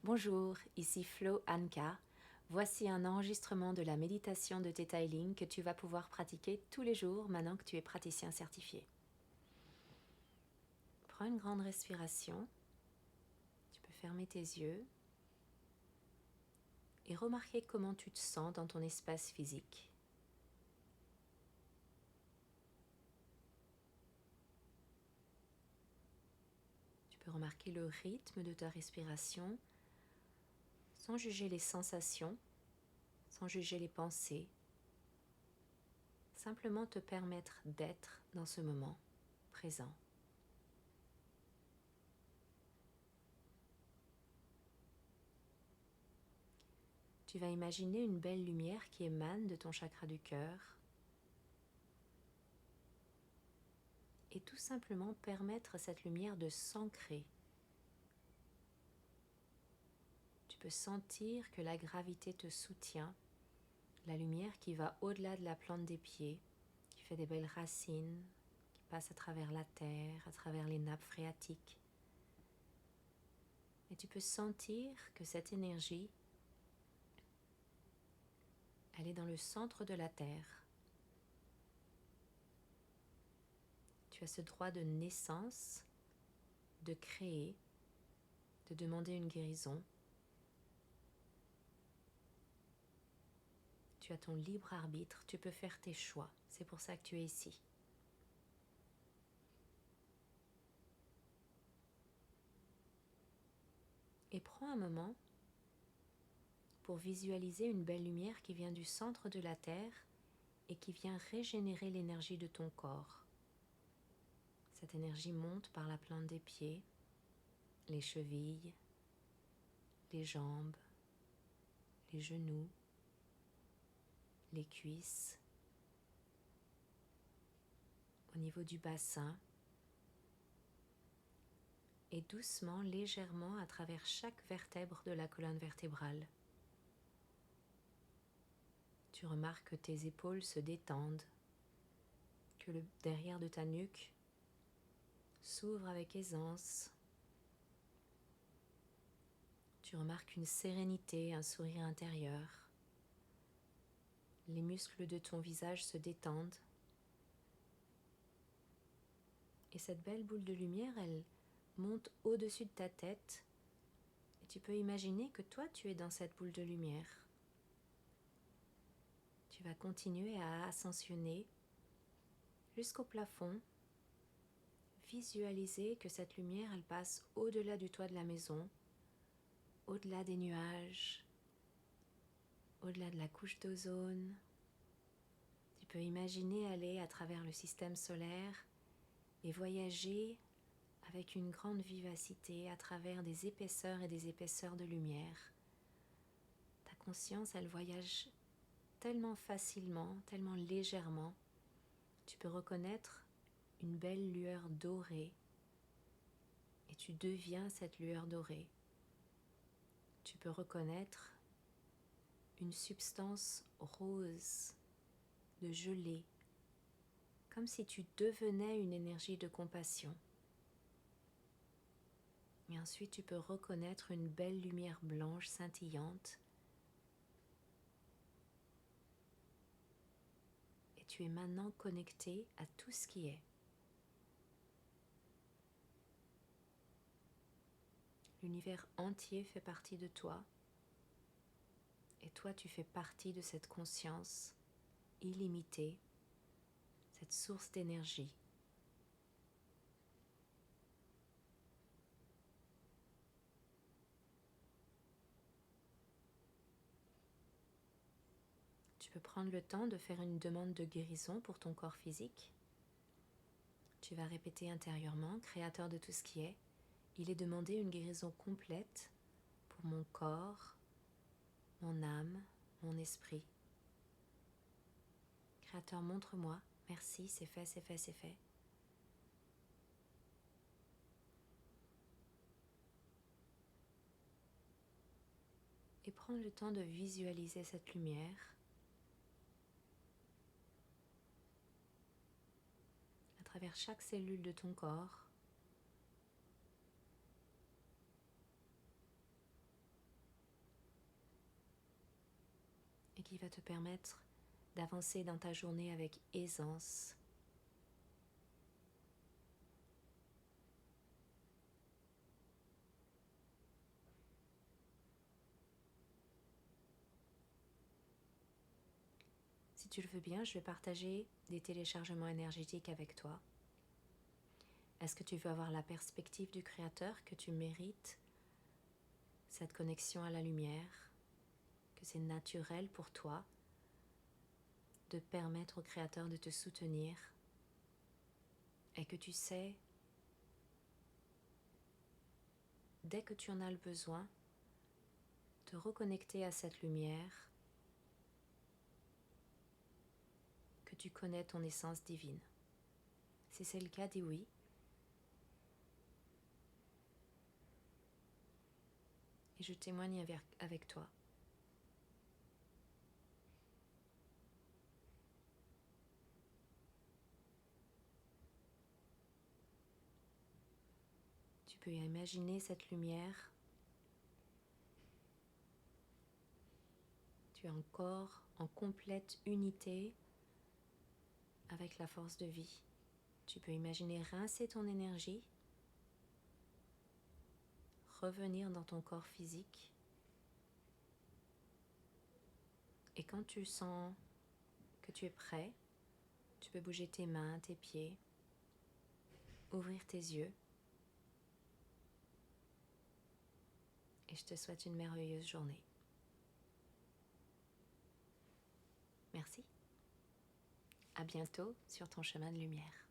Bonjour, ici Flo Anka. Voici un enregistrement de la méditation de Theta Healing que tu vas pouvoir pratiquer tous les jours maintenant que tu es praticien certifié. Prends une grande respiration. Tu peux fermer tes yeux et remarquer comment tu te sens dans ton espace physique. Tu peux remarquer le rythme de ta respiration sans juger les sensations, sans juger les pensées. Simplement te permettre d'être dans ce moment présent. Tu vas imaginer une belle lumière qui émane de ton chakra du cœur et tout simplement permettre à cette lumière de s'ancrer. Tu peux sentir que la gravité te soutient, la lumière qui va au-delà de la plante des pieds, qui fait des belles racines, qui passe à travers la terre, à travers les nappes phréatiques. Et tu peux sentir que cette énergie, elle est dans le centre de la terre. Tu as ce droit de naissance, de créer, de demander une guérison. Tu as ton libre arbitre, tu peux faire tes choix. C'est pour ça que tu es ici. Et prends un moment pour visualiser une belle lumière qui vient du centre de la terre et qui vient régénérer l'énergie de ton corps. Cette énergie monte par la plante des pieds, les chevilles, les jambes, les genoux, les cuisses, au niveau du bassin et doucement, légèrement à travers chaque vertèbre de la colonne vertébrale. Tu remarques que tes épaules se détendent, que le derrière de ta nuque s'ouvre avec aisance. Tu remarques une sérénité, un sourire intérieur. Les muscles de ton visage se détendent. Et cette belle boule de lumière, elle monte au-dessus de ta tête. Et tu peux imaginer que toi, tu es dans cette boule de lumière. Tu vas continuer à ascensionner jusqu'au plafond. Visualiser que cette lumière, elle passe au-delà du toit de la maison, au-delà des nuages, au-delà de la couche d'ozone. Tu peux imaginer aller à travers le système solaire et voyager avec une grande vivacité à travers des épaisseurs et des épaisseurs de lumière. Ta conscience, elle voyage tellement facilement, tellement légèrement. Tu peux reconnaître une belle lueur dorée et tu deviens cette lueur dorée. Tu peux reconnaître une substance rose, de gelée, comme si tu devenais une énergie de compassion. Et ensuite, tu peux reconnaître une belle lumière blanche scintillante. Et tu es maintenant connecté à tout ce qui est. L'univers entier fait partie de toi. Et toi, tu fais partie de cette conscience illimitée, cette source d'énergie. Tu peux prendre le temps de faire une demande de guérison pour ton corps physique. Tu vas répéter intérieurement, Créateur de tout ce qui est, il est demandé une guérison complète pour mon corps, mon âme, mon esprit. Créateur, montre-moi. Merci, c'est fait, c'est fait, c'est fait. Et prends le temps de visualiser cette lumière à travers chaque cellule de ton corps. qui va te permettre d'avancer dans ta journée avec aisance. Si tu le veux bien, je vais partager des téléchargements énergétiques avec toi. Est-ce que tu veux avoir la perspective du Créateur, que tu mérites cette connexion à la lumière, que c'est naturel pour toi de permettre au Créateur de te soutenir et que tu sais, dès que tu en as le besoin, te reconnecter à cette lumière, que tu connais ton essence divine. Si c'est le cas, dis oui. Et je témoigne avec toi. Tu peux imaginer cette lumière. Tu es encore en complète unité avec la force de vie. Tu peux imaginer rincer ton énergie, revenir dans ton corps physique. Et quand tu sens que tu es prêt, tu peux bouger tes mains, tes pieds, ouvrir tes yeux. Et je te souhaite une merveilleuse journée. Merci. À bientôt sur ton chemin de lumière.